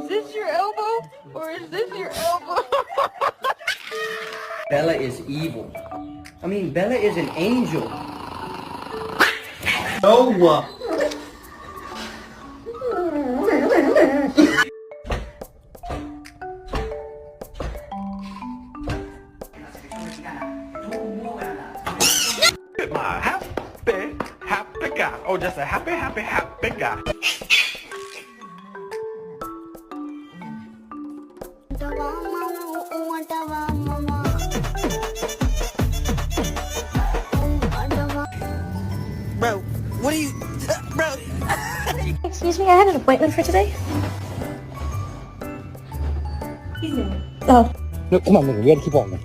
Is this your elbow? Or is this your elbow? Bella is evil. I mean, Bella is an angel. No. My happy guy. Oh, just a happy guy. Bro, what are you... Bro... Excuse me, I had an appointment for today. Oh. No, come on, nigga. We gotta keep on.